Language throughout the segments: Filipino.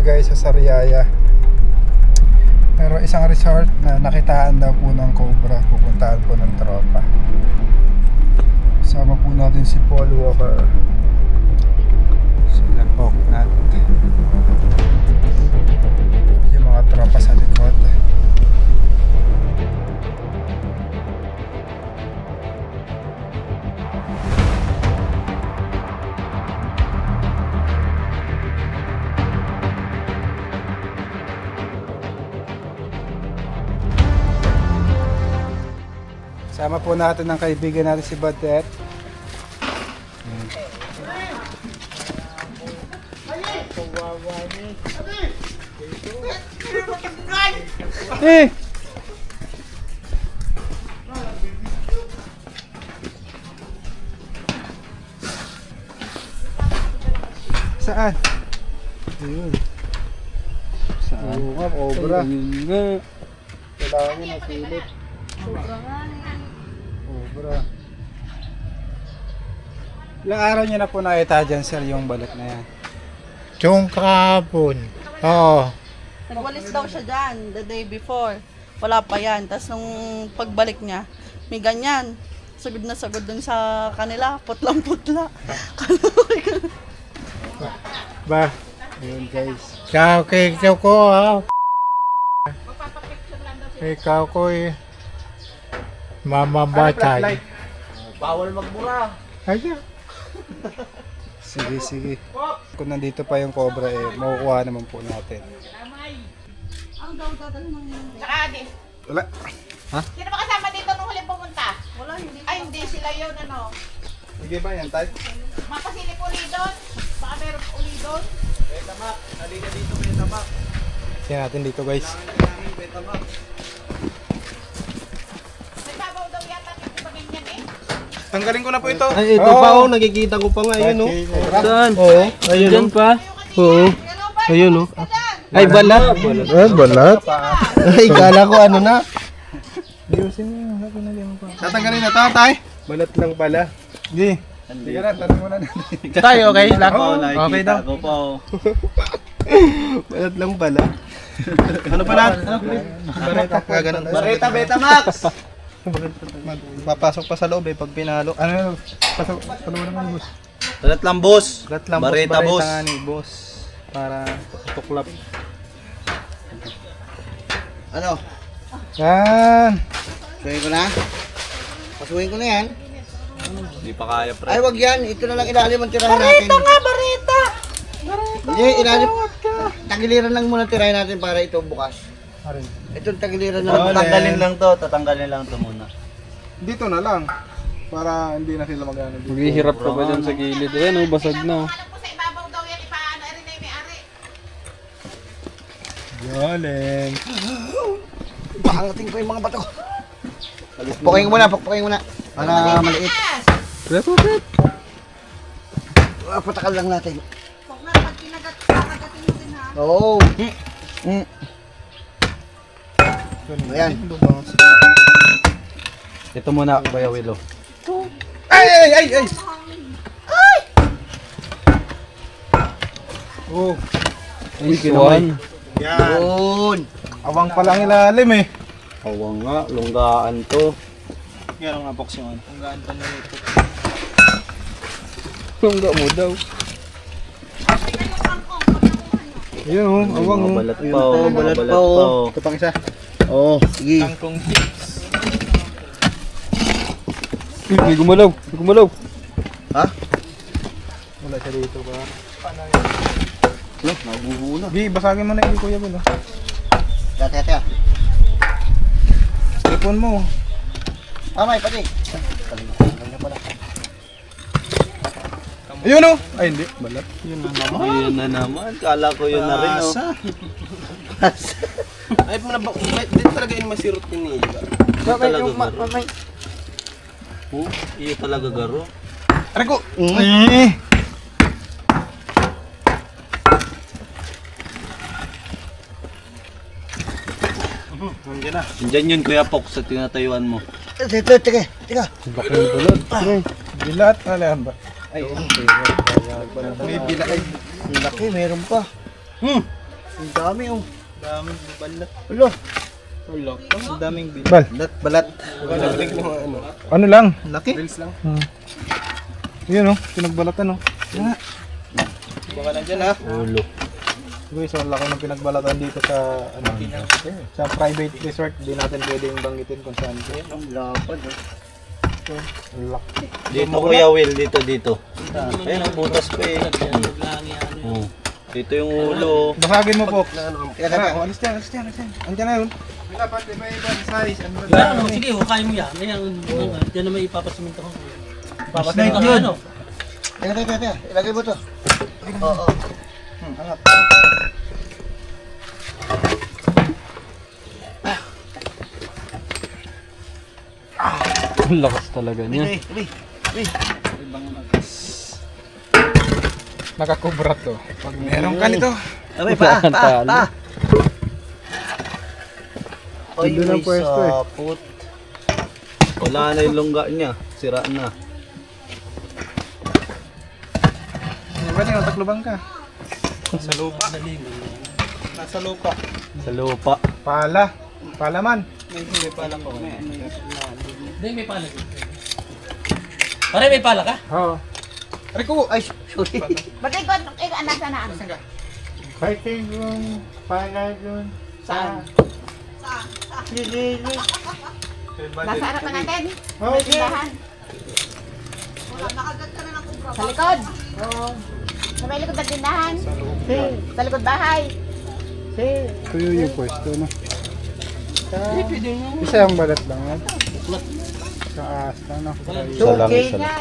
guys sa Sariaya. Pero isang resort na nakitaan daw po ng cobra, pupuntahan po ng tropa. Sama po natin si Paul Walker, sila Poknat, yung mga tropa sa likod. Sama po natin ang kaibigan natin si Badet. Eh! Saan? Ayun. Saan? Oo nga, obra. Kailangan niya masilip. Obra. Ilang araw niya na po nakita dyan, sir, yung balat na yan? Yung kahapon. Oo. Nagwalis daw siya dyan the day before. Wala pa yan. Tapos nung pagbalik niya, may ganyan. Sagod na sagod dun sa kanila. Putlang-putla. Ba? Ayun guys. Sa kito ko ha. Ikaw ko eh. Mamamatay. Bawal magmura. Ayun. Sige, sige. Kung nandito pa yung cobra eh, makukuha naman po natin. Ang daw ng... Saka di. Wala. Ha? Sino ba kasama dito nung huling pumunta? Wala, hindi. Ay, hindi sila yun, ano. Sige ba yan, tay? Mapasilip uli doon. Baka meron uli doon. Betamak. Halika dito, Betamak. Tingnan natin dito guys. Betamak. Nagbabaw daw yata yung iba ganyan eh. Tanggalin ko na po ito. Ay, ito pa oh, nakikita ko pa nga, ayun oh. Saan? Oo, ayun Diyan oh. pa. Oo, ayun oh. Ay, balat. Balat? Ay, kala ko ano na. Ayusin mo. Tatanggalin na ito, tay? Balat lang pala. Sige. Sige na, tanong muna natin. Tayo, okay lang. Oo, okay daw. Ako pa oh. Balat lang pala. Ano pa natin? Ganun. Bareta, Betamax. Papasok pa sa loob eh pag pinalo. Ano? Pasok sa loob naman, boss. Balat lang, boss. Balat lang, Bareta, boss. nga ni boss. Para tuklap. Ano? Yan. Pasuhin ko na? Pasuhin ko na yan. Hindi pa kaya, pre. Ay, wag yan. Ito na lang ilalim ang tirahin natin. Barita nga, barita! Hindi, ilalim. Tagiliran lang muna tirahin natin para ito bukas. Ito tagiliran lang. Tatanggalin lang to. Tatanggalin lang to muna. Dito na lang. Para hindi na sila mag-ano dito. Maghihirap ka ba dyan sa gilid? Ayan oh, basag na oh. Alam ko sa ibabaw daw yan, ipaano rin na yung may-ari. Galing. Pakangating ko yung mga bato. Pukain ko muna, pukain ko muna. Para maliit. Patakal lang natin. Huwag na, pag kinagatin mo din ha. Oo. Ayan. Ito muna, Kuya Willow. Ay! Oh, Ay, kinuhan. Yun. awang palang ilalim eh. Awang nga, lunggaan to. Yan ang apoks yung ano. Hanggaan pa nila ito. Tungga mo daw. Ayun oh, awang oh. Balat pa oh. balat Balat pa, oh. pa oh. Ito pang isa. Oo, sige. Tangkong chips. May gumalaw. May gumalaw. Ha? Wala siya dito ba? Nabubuo na. Gi, basagin mo na yung kuya mo. Teka. Telefon mo. Amay, pati. Ayun oh. Ay hindi, balat. Yun na naman. Kala ko yun na rin oh. Ay, dito talaga yung masirot ni Niga. Iyo talaga garo. Iyo talaga garo. Aray ko! Eh! Nandiyan na. Diyan yun, Kuya Pok, sa tinatayuan mo. Teka. Bilat, alam ba? Ay, May bilat ay. ang laki, meron pa. Ang dami oh. Daming balat. Ulo. Ang daming Bal. Balat. Ano lang? Laki. Yun pinagbalatan Baka na dyan ha. ulo. Guys, ang laki ng pinagbalatan dito sa sa private resort. Hindi natin pwedeng banggitin kung saan. Ang lapad oh. Ang laki. Dito Kuya Will, dito. Ayun, ang butas pa eh. Oh. Dito yung ulo. Basagin mo po. Teka, teka. Alis dyan. Andiyan na yun. Dapat may ibang size. Ano Sige, hukayin mo yan. Diyan na may ipapasiminto ko. Ipapasiminto ko ano? Teka. Ilagay mo to. Oo. Angat. Ang lakas talaga niya. Nakakubra to. Pag meron ka nito. Abay, pa. Oy, Doon ang may pwesto eh. sapot. Wala na yung lungga niya. Sira na. Ba't yung taklubang ka? Sa lupa. Palaman. Hindi, may pala. Pare, may pala ka? Oo. Ay, sorry. Bakit ko, anak na ano? Fighting room, pala room. Saan? Nasa harapan natin? May tindahan. Sa likod? Oo. Sa may likod ng tindahan? Sa likod bahay? Ito yung pwesto, no? Isa yung balat lang yan. Sa asta, no? Isa lang, Okay isa lang. nga.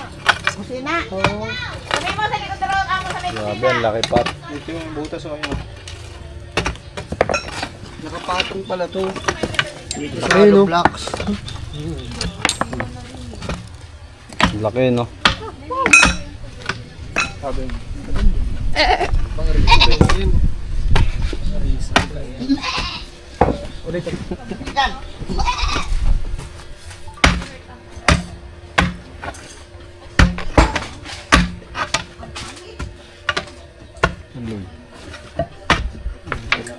Kusina. Sabi mo sa likod ng amo sa may Grabe, kusina. ang laki pa. Ito yung butas o yun. Nakapatong pala to. Dito sa Ayun, hollow oh. blocks. Ang laki, no? Sabi mo. Ulit.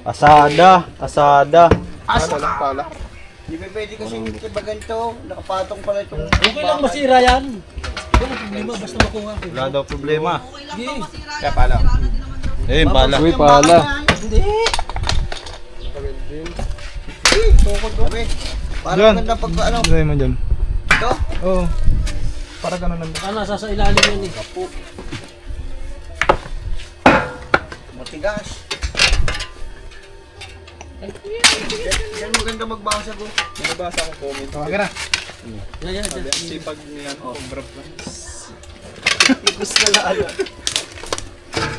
Asada. Pala. Di ba pwede kasi iba ganito? Nakapatong pala itong... Okay lang masira yan. Wala problema, basta makuha. Wala daw problema. Sige. Kaya pala. Eh, pala. Uy, pala. Hindi. Tukod to. Parang Diyan. maganda pag ano. Ilagay mo dyan. Ito? Oo. Para ganun lang. Nasa sa ilalim yan eh. Matigas. Yan maganda magbasa ko. Nabasa akong comment. Tawagan na. Yan. Sipag niya. Cobra pa. Tipos na lalo.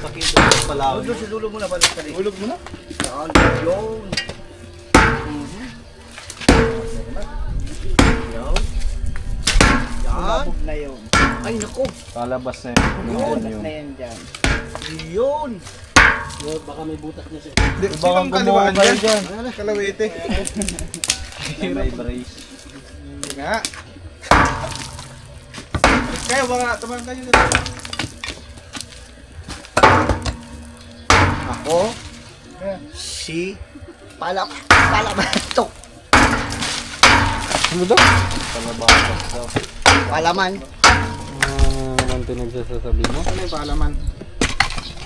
Pakita ko pala. Doon sa dulo mo na balik ka rin. Ulog mo na. Yan. Yun. Yan. na yun. Ay, naku. Palabas na Yun. Na yan dyan. Yun. Baka may butas niya siya. Ibang kaliwaan dyan. Kalawete. May brace. Hindi nga. Kaya baka tumahan kayo dito. Ako. Si Palamatok. Ano daw? Palaman. Ang pinagsasasabi mo? Ano yung paalaman?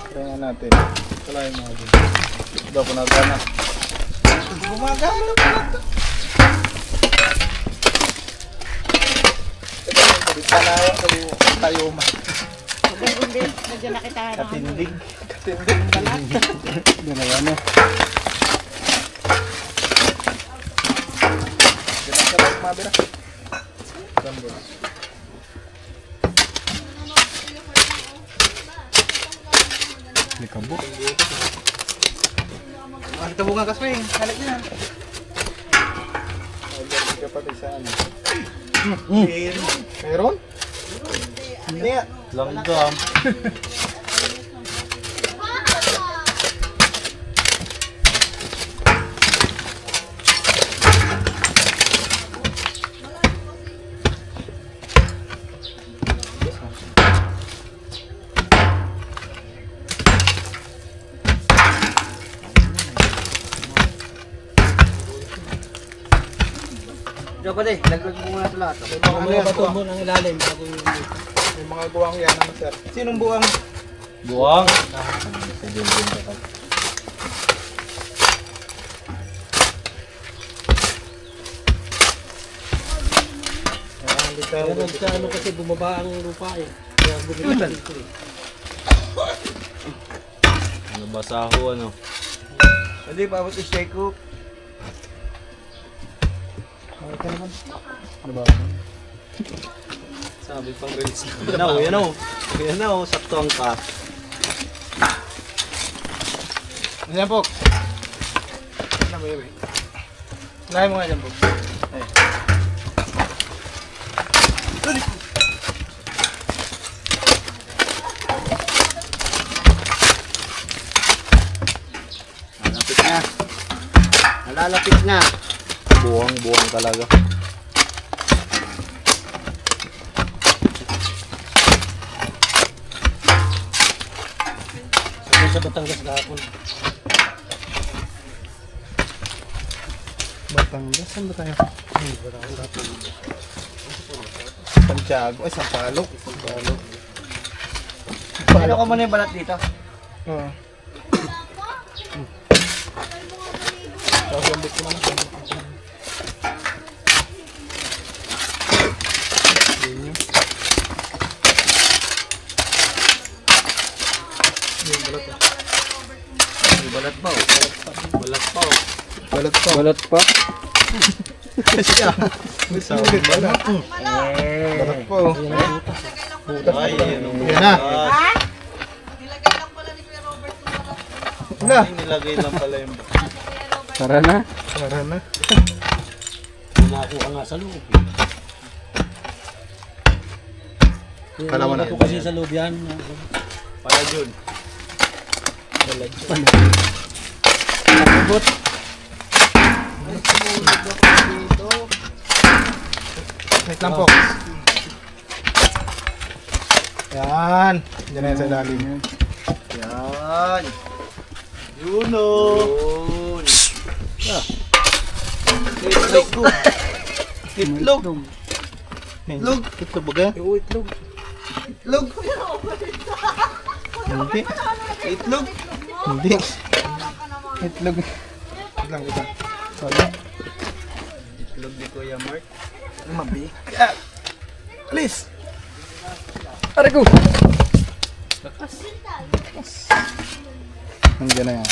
Try nga natin. Kalahin mo dyan. Daw ko nagana. Gumagana pala ito. Panawa sa tayo ma. Hindi, medyo nakita. Katindig. Katindig. Ganawa mo. Ganun ka mabira. Sambol. May kabuk. Ang kabuk nga kaswing. Halit niya. Hindi ka pati sa ano. Meron? Hindi. Langgam. Diyan pala laglag mo muna ito lahat. Mga bato mo ng ilalim bago yung... Yung mga guwang yan, ano sir? Sinong buwang? Buwang. Kaya ano kasi bumaba ang lupa eh. Kaya bumaba dito eh. Ano ba saho ano? Hindi pa abot i-shake ko. Sabi pang reels na. Yan o. Yan o. Sakto ang cut. Ayan po. Ano ba yun? Lahat mo nga dyan po. Malapit na. Nalalapit na. Buwang talaga. Sabi sa Batangas kahapon. Batangas, saan ba tayo? Santiago, ay Sampaloc. Ano ka muna yung balat dito? Oo. Balat ba? Balat pa o. Balat pa. Balat pa. Siya. Sa balat. Balat po. Ay, yan o. Yan na. Nilagay lang pala ni Kuya Robert yung balat. Na. Ay, nilagay lang pala yung... Tara na. Tara na. Nakuha nga sa loob. Kala mo na. Nakuha kasi sa loob yan. Para dyan. Wait lang po. Yan. Diyan na yan sa ilalim. Yan. Yun o. Itlog. Itlog. Itlog. Itlog ba ga? Oo, itlog. Itlog. Hindi. Itlog. Hindi. Itlog. Wait lang, wait lang. Sorry. Itlog ni Kuya Mark. Mabigat. Alis. Aray ko. Nandiyan na yan.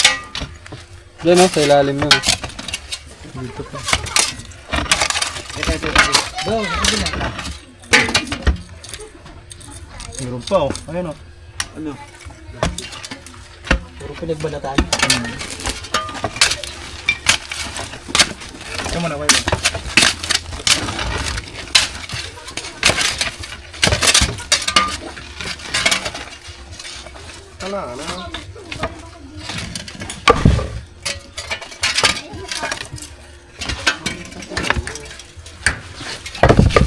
Diyan o, sa ilalim nun. Meron pa oh. Ayun oh. Ano? Puro pinagbalatan. Ito mo na, wait. Ano?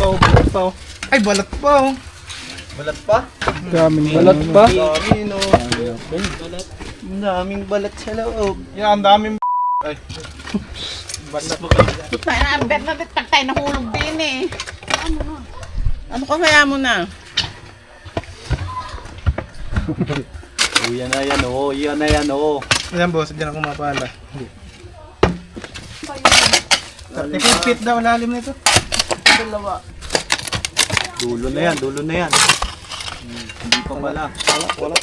Balat pa oh. Ay, balat pa oh. Balat pa? Daming Balat pa. Dami no. Ang daming balat sa loob. Yan, ang daming ay. Balat. Tayo na, bet na bet. Pag tayo nahulog din eh. Ano ka kaya mo na? Oh, yan na yan o. Yan na yan o. Ayan boss, diyan ako mapala. 35 feet daw lalim nito. Dulo na yan. Dulo na yan. Hindi pa pala. Wala.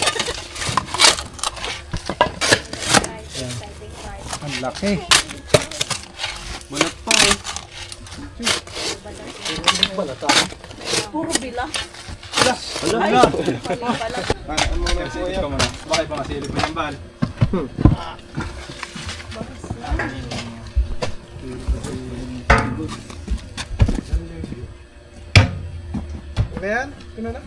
Ang laki. Balat pa eh. Puro bila. Wala na. Silip ka muna. Bakit pa masilip mo yung bal? Ano yan? Ano na?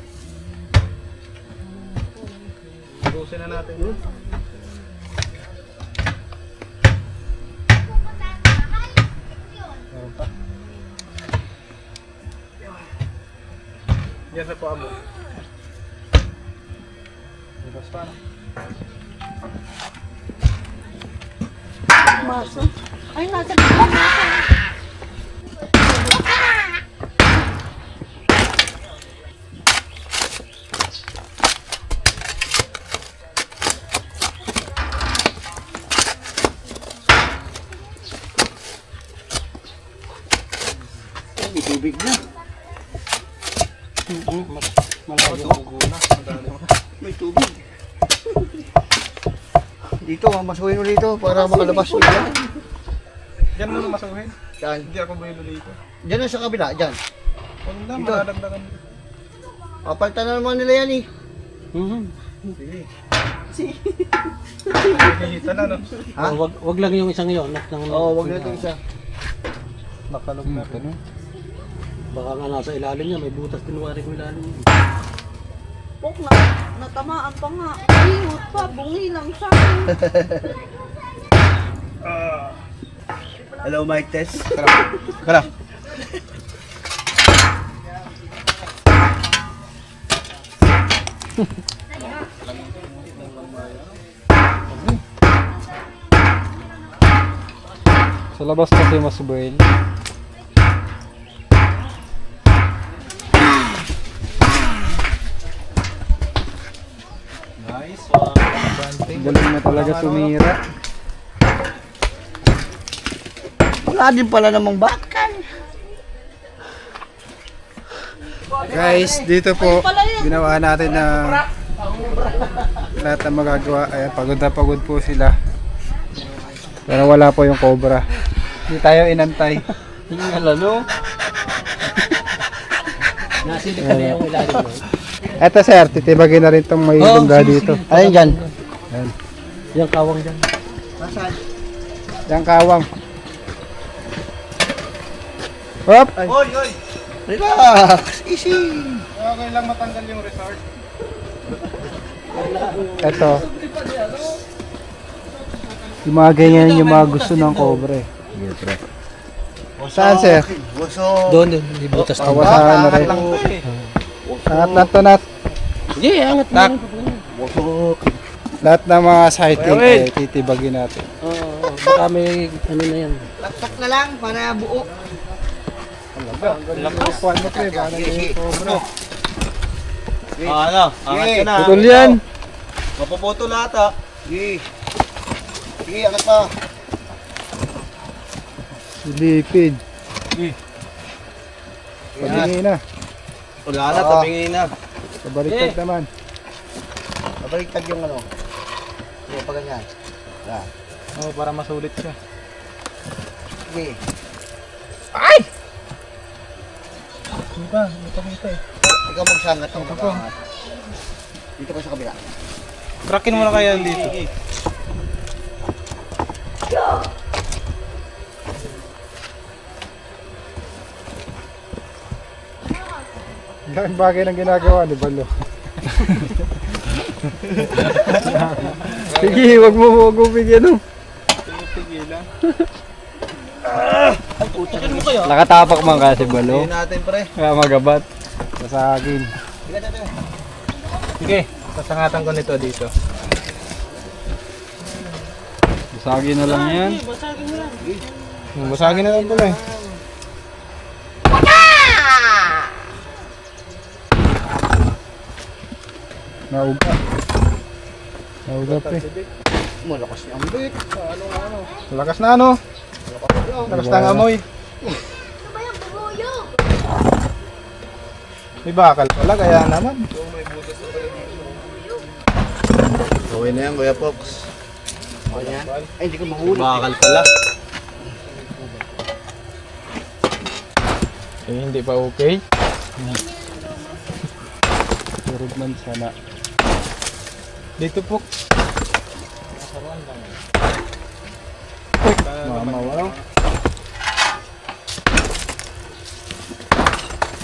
Busin na natin yun. Meron pa. Yan na po amo. Bukas pa na. Maso. Ay, nasa bila. tubig na. May tubig. Dito, mamasuhin mo dito para makalabas mo dyan. Diyan mo na masuhin. Dyan. Hindi ako buhilo dito. Dyan na sa kabila, dyan. Huwag na, Dito. malalagdagan. Papalitan na naman nila yan eh. Nakikita na, no? Ha? Wag lang yung isang yun. Oo, wag na ito isa. Nakalog na ito, no? Baka nga nasa ilalim niya, may butas din wari ko ilalim niya. Pok na, natamaan pa nga. Ingot pa, bungi lang siya. Hello, Mike Tess. Tara. Sa labas kasi mas buel. Galing na talaga tumira. Wala din pala namang bakal. Guys, dito po, ginawa natin na lahat ng magagawa. Ayan, pagod na pagod po sila. Pero wala po yung cobra. Hindi tayo inantay. Hingal ano? Nasilip ka na yung ilalim mo. Eto sir, titibagin na rin itong may lungga dito. Ayun dyan. Yung kawang dyan. Yang kawang. Hop! Relax. Easy. Okay lang matanggal yung resort. Eto. Yung mga ganyan yung mga gusto ng cobra eh. Saan sir? Busog. Doon din, may butas din. Awasahan na rin. Angat na to nat. Hindi, angat na. Busog. Lahat ng mga sighting eh, titibagin natin. Oo, baka may ano na yan. Laktak na lang para buo. Lakuan mo pre, baka yung cobra. Ano? Angat ka na. Putol yan! Mapuputol lahat ah. Sige. Sige, angat pa. Silipid. Pagingin na. Wala na, tabingin na. Pabaliktad naman. Mabaliktad yung ano. Sige, pa ganyan. Yan. Oh, para masulit siya. Sige. Hindi pa, hindi pa dito eh. Ikaw magsangat ako. Magsangat. Dito ka sa kabila. Krakin mo na kaya dito. Laking bagay ng ginagawa ni Balo. Sige, wag mo bigyan oh. Ano mo kayo? Nakatapak man kasi balo. Tingin natin pre. Kaya magabat. Masagin. Sige, sasangatan ko nito dito. Basagin na lang yan. Masagin na lang pala eh. Nauga. Nauga pre. Malakas niya ang bit. Lakas na ano? Lakas na ang amoy. May bakal pala, kaya naman. Okay na yan, Kuya Fox. Okay yan. Ay, hindi ko mahulog. Bakal pala. Eh, hindi pa okay. Turog man sana. Dito po. Mama, wow.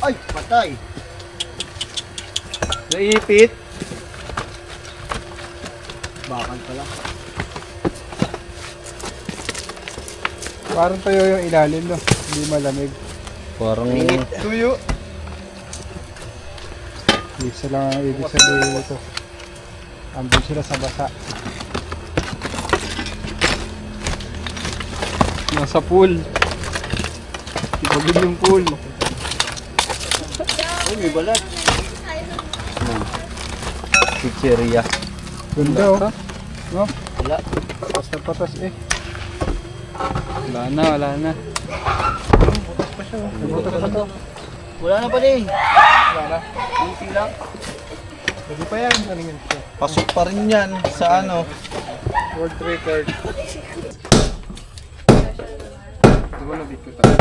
Ay, patay. Naipit. Bakal pala. Parang tayo yung ilalim no. Hindi malamig. Parang Tuyo. Isa lang ang ibig sabihin ito. Andun sila sa basa. nasa pool. Ibagin yung pool. Ay, may balat. Chicheria. Ganda oh. No? Wala. Patas na patas eh. Wala na, wala na. pa siya. Nabutas pa to. Wala na pa din. Pwede pa yan. Galingan siya. Pasok pa rin yan sa ano. World record. Di ba nabit ko tayo?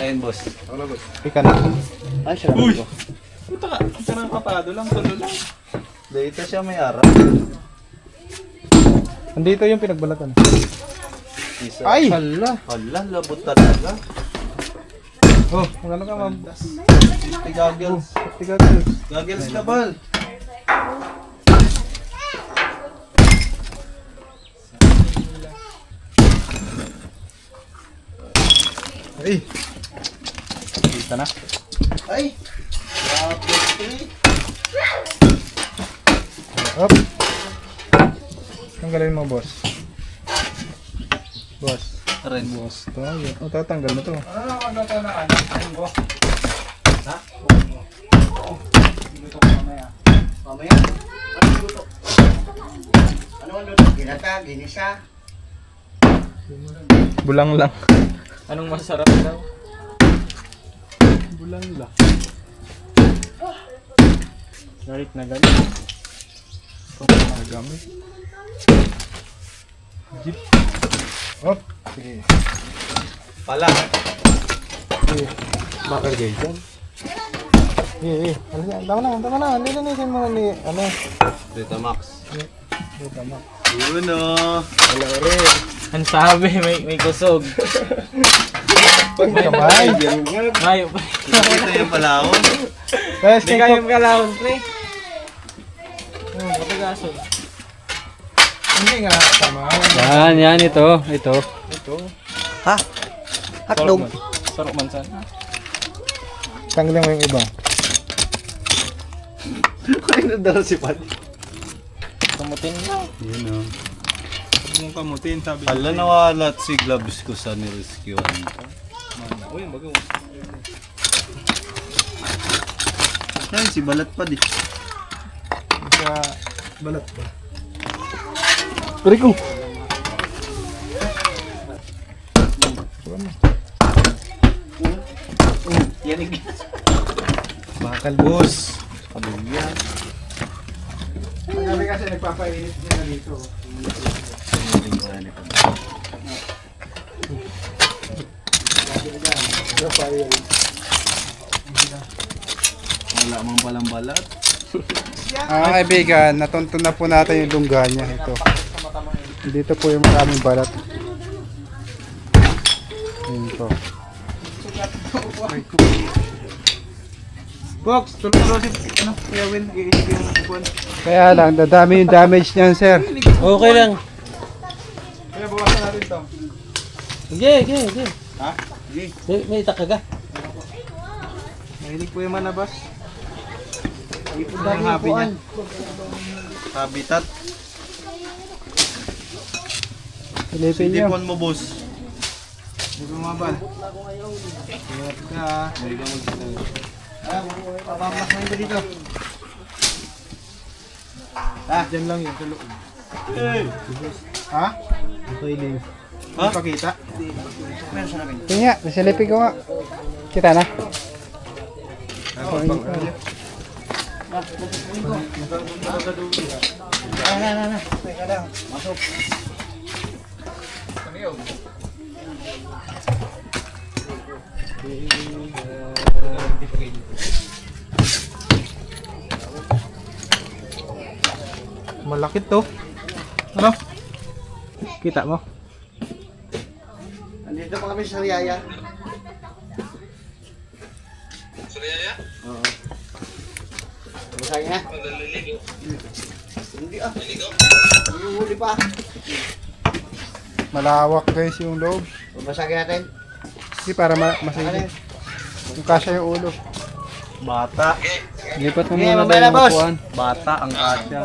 Ayun, boss. Ikan na. Ay, sarap ko. Puta ka, sarang kapado lang, tulo lang. Dito siya may araw. Andito yung pinagbalatan. Isa. Ay! Hala! Hala, labot talaga. Oh, magano ka ma'am? Goggles. Tiga to. Goggles ka, Bal. Ay! Kita na. Ay! Up! Tanggalin mo, boss. Boss. Ren. Boss tayo. Oh, tatanggal na to. Mamaya. Ano luto? Ano ang luto? Ginata, ginisa. Bulang lang. Anong masarap daw? Bulang lang. Galit na galit. Ito ang gamit. Jeep. Up. Sige. Pala. Sige. Bakal kayo dyan. Tama na. Lilinisin mo ni, ano. Dito, Max. Tama. Yun o. Wala rin. Ang sabi, may kusog. Kamay. Ayaw pa. Dito yung palahon. Best Hindi kayo kalahon, pre. Matagasog. Hindi nga. Tama. Yan, ito. Ha? Hotdog. Sarok mansan. Tanggalin mo yung iba. Ano daw si Padi? Kamutin mo. Yun o. Huwag mong kamutin, sabi. Hala, nawalat si gloves ko sa nirescuean. Uy, bago. Yan, si Balat Padi. Sa balat ba? Rico. Yanig. Bakal boss. Pamilya. Kami kasi nagpapainit nila dito. Wala mang palang balat. Kaibigan, natunto na po natin yung lungga niya. Ito. Dito po yung maraming balat. Ayun po. Box, tulog si ano, Kuya Will, iisip yung upuan. Kaya lang, dadami yung damage niyan, sir. Okay lang. Kaya bawasan natin to. Sige. Ha? May itakaga. Mahilig po yung manabas. Ipon Ang happy niya. Habitat. Silipin niyo. Sipon mo, boss. Hindi bumabal. Ingat ka. Hindi ka magsasabi. Papamas mo ito dito. Diyan lang yun, sa loob. Hey! Ha? Toilet. Ha? Pakita. Meron sa namin. Tingnan nga, nasilipin ko nga. Kita na. Na. Teka lang. Masok. Malaki to. Ano? Kita mo? Nandito pa kami sa Riyaya. Oo. Masaya na? Hindi ah. Yung huli pa. Malawak guys yung loob. Babasagin natin. Hindi para masigit. Yung kasya yung ulo. Bata. Lipat mo Okay, muna mamaya na, yung boss. upuan. Bata ang kasya.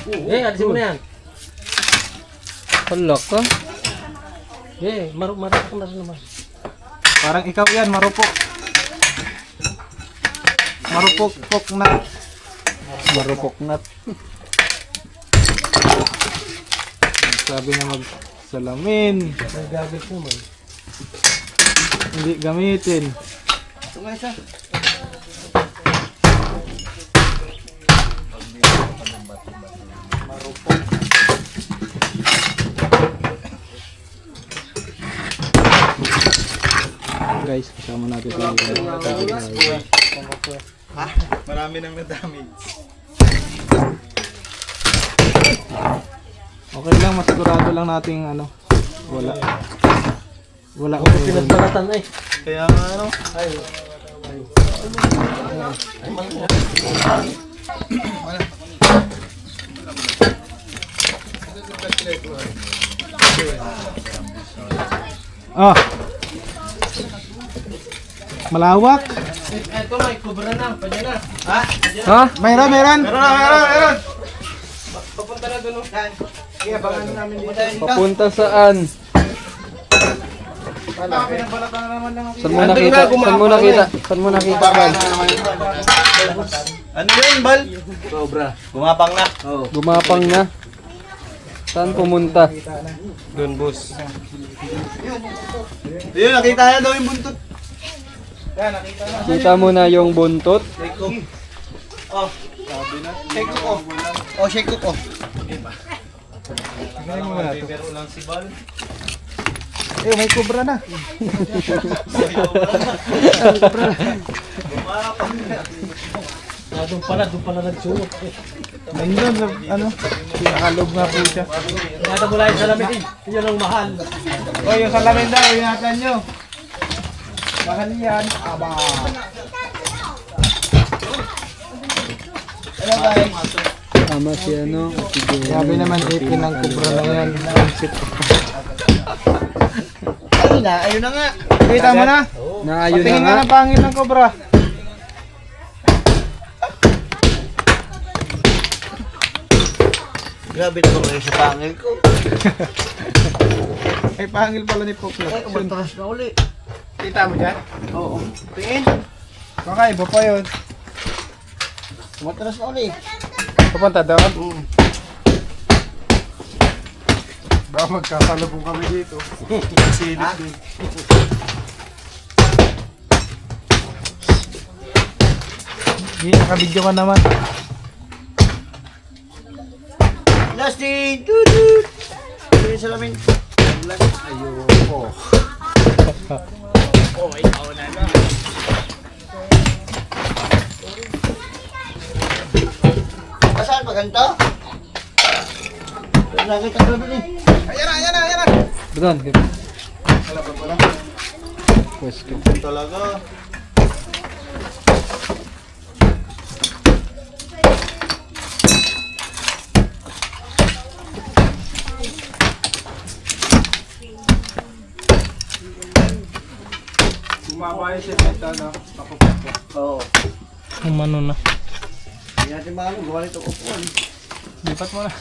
Alisin mo na yan. Palak ka. Marupok na rin naman. Parang ikaw yan, marupok. Marupok na. Marupok nat. Sabi na magsalamin. May gagawin naman. Hindi gamitin. Ito nga isa. Guys, kasama natin sa Marami nang na-damage. Okay lang, masigurado lang nating ano. Wala. Wala ko Pinagbalatan eh. Kaya nga ano. Ah. Malawak. Eto may kubra na, pwede na. Ha? Meron! Papunta na doon. Kaya abangan namin dito. Papunta saan? Pinagbalatan na naman ng Saan mo nakita? Saan mo nakita? Saan mo nakita, Bal? Ano yun, Bal? Sobra. Gumapang na. Oo. Gumapang na. Saan pumunta? Doon, boss. Yun, nakita na daw yung buntot. Kita mo na yung buntot? Shake ko. Oh, shake ko. Tingnan mo na ito. Pero lang si Bal. Eh, may kubra na. Doon pala nagsuot. Ayun, ano? Nakalog nga po siya. Kaya mo lang yung salamin eh. Yun ang mahal. O, yung salamin daw, ingatan nyo. Mahal yan. Aba. Hello guys. Tama si ano. Sabi naman, ipin ng kubra na yan. Ayun na nga. Kita mo na? Naayun na Tingin nga. nga ng pangil ng kubra. Grabe naman kayo sa pangil ko. Ay, pangil pala ni Pokla. Ay, umatras na uli. Kita mo dyan? Oo. Tingin. Kakaiba pa yun. Umatras na uli. Papunta doon? Baka magkasalubong kami dito. Silip din. Hindi, nakabidyo ka naman. Dustin! Tutut! Ito yung salamin. Ayoko. Saan pa ganito? Nakita ko doon eh. Ayan na! Doon. Wala pa pala. Pwesto. Talaga. Bumaba yung semento, no? Pakupapo. Oo. Umano na. Hindi natin maano. Gawa nito upuan. Lipat mo na.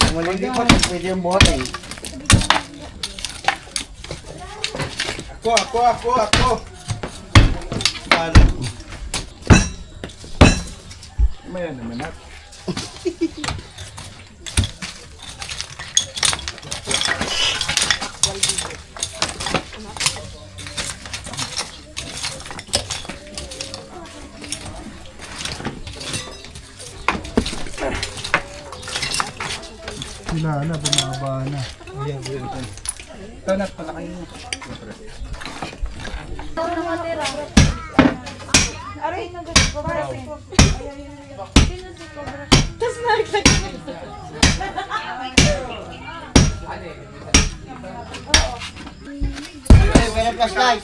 Kung malilipat, pwede yung buhat eh. Ako! Paano? Mayan naman natin. Wala na, bumaba na. Ayan. Ito na, palaki mo. Ay, meron flashlight.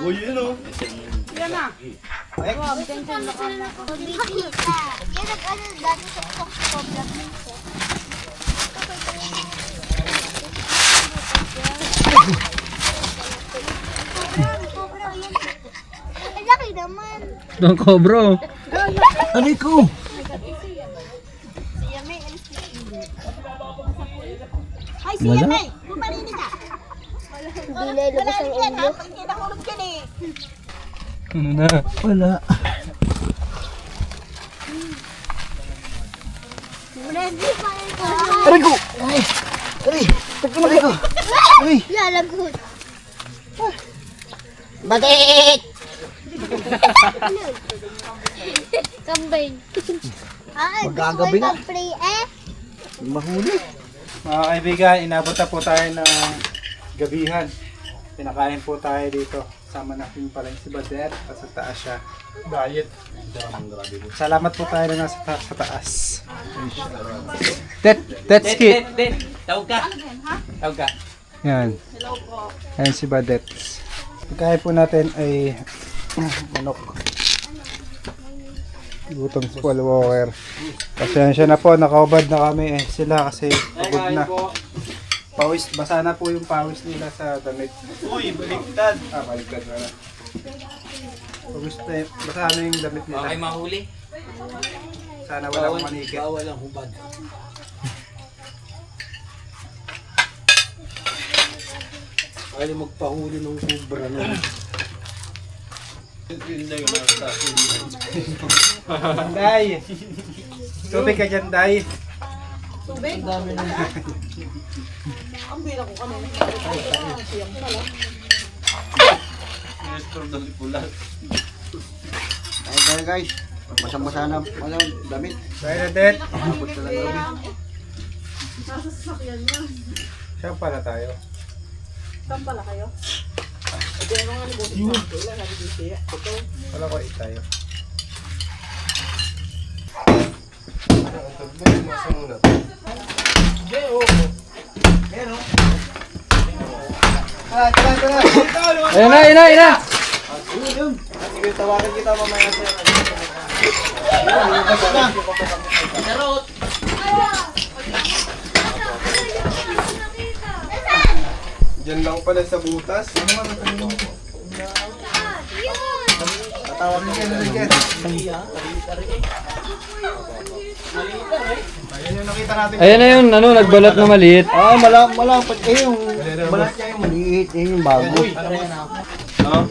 Uy, yun o. Ang laki naman. Doon ko, bro. Aray ko! Si Yamay, Ay, si Yamay! Bumarinig ka! Hindi lalabas ang ulo. Hindi nakulog ka eh. Ano na? Wala. Ready pa rin ko. Aray ko! Ay! Aray! Aray ko. Uy. Lalagot. Batik! Kambing. Magagabi na. Mahuli. Mga kaibigan, inabot na po tayo ng gabihan. Pinakain po tayo dito. Sama natin pala yung si Badet at sa taas siya. Diet. Salamat po tayo na nasa sa taas. That's kid. Tawag ka. Tawag ka. Yan. Hello po. Ayan si Badet. Pagkain po natin ay manok. Gutom si Paul Walker. Pasensya na po, nakaubad na kami sila kasi pagod na. Pawis, basa na po yung pawis nila sa damit. Uy, baliktad. Baliktad na. Pawis na, basa na yung damit nila. Okay, mahuli. Sana walang manikit. Bawal ang hubad. Kaya magpahuli ng kubra na. Day! Tubig ka dyan, Day. Tubig? Ang bila ko kanina. Siyang pala. Ayun guys. Basang-basa na. Ano, damit. Badet. Punta lang gabi. Nasa sasakyan niya. Saan pala tayo? Saan pala kayo? Ito yung mga libos. Wala, sabi ko siya. Wala ko tayo. Ayun na, ayun na, ayun na! Sige, tawagan kita mamaya sa Charot! Diyan lang pala sa butas. Tatawag ka na dyan. Ayun yung nakita natin. Ayan na yun, ano, nagbalat na maliit. Ah, malapad. Eh, yung balat niya yung maliit. Eh, yung bago.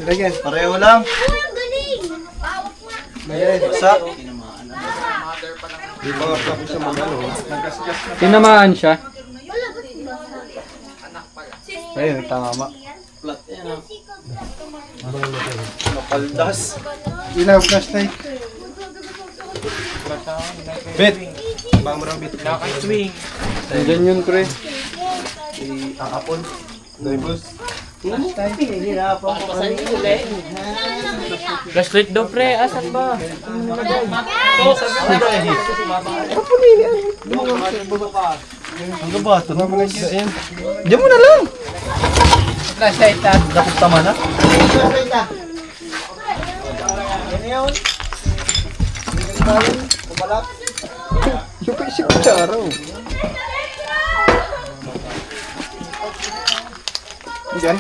Lagyan. Pareho lang. Sa? Di ba tapos sa magalo? Tinamaan siya. Ayun, tama. Napaldas. Ilaw, flashlight. Bet. Bang mo bit. Swing. Andyan yun, pre. Aapon. Daibos. Hinihirapan ko kami. Flashlight daw, pre. Asan ba? Ano ba? Ito na mo lang yan. Diyan mo na lang. Flashlight na. Dakot tama na. Yan yun. Kumalap. Yung pa si Kutsara. Diyan.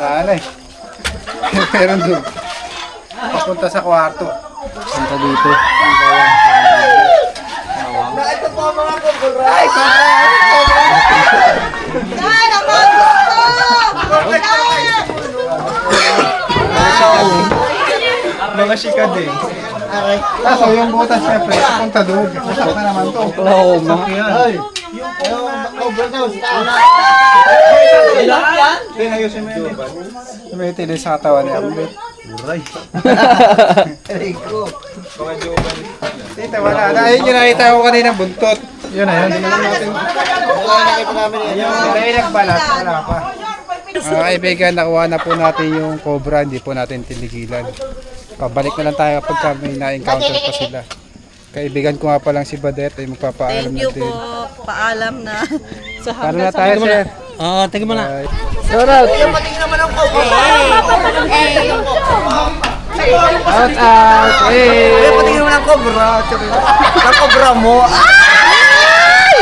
Ano eh. Meron doon. Papunta sa kwarto. Punta dito. Ito po mga kubura. Yan! Ang mga Mga sikad eh. Aray. Kaso yung butas syempre, papunta doon. Masak na naman to. Oklahoma. Ay. Yung overdose. Ayusin mo yun. May tinis sa katawan ni Ambit. Uray. Aray ko. Tita, wala na. Ayun yung nakita ko kanina buntot. Yun na yun. Nakita namin yan. Dahil nagbalat, wala pa. Mga kaibigan, nakuha na po natin yung cobra. Hindi po natin tinigilan. Pabalik na lang tayo kapag may na-encounter pa sila. Kaibigan ko nga pa lang si Badet ay magpapaalam Thank you natin. po. Paalam na. Sa Paano hanggang na tayo, sir? Oo, tingin mo na. Bye. Shout out! Shout out! Hey! Patingin mo ng cobra. Ng cobra mo. Ay!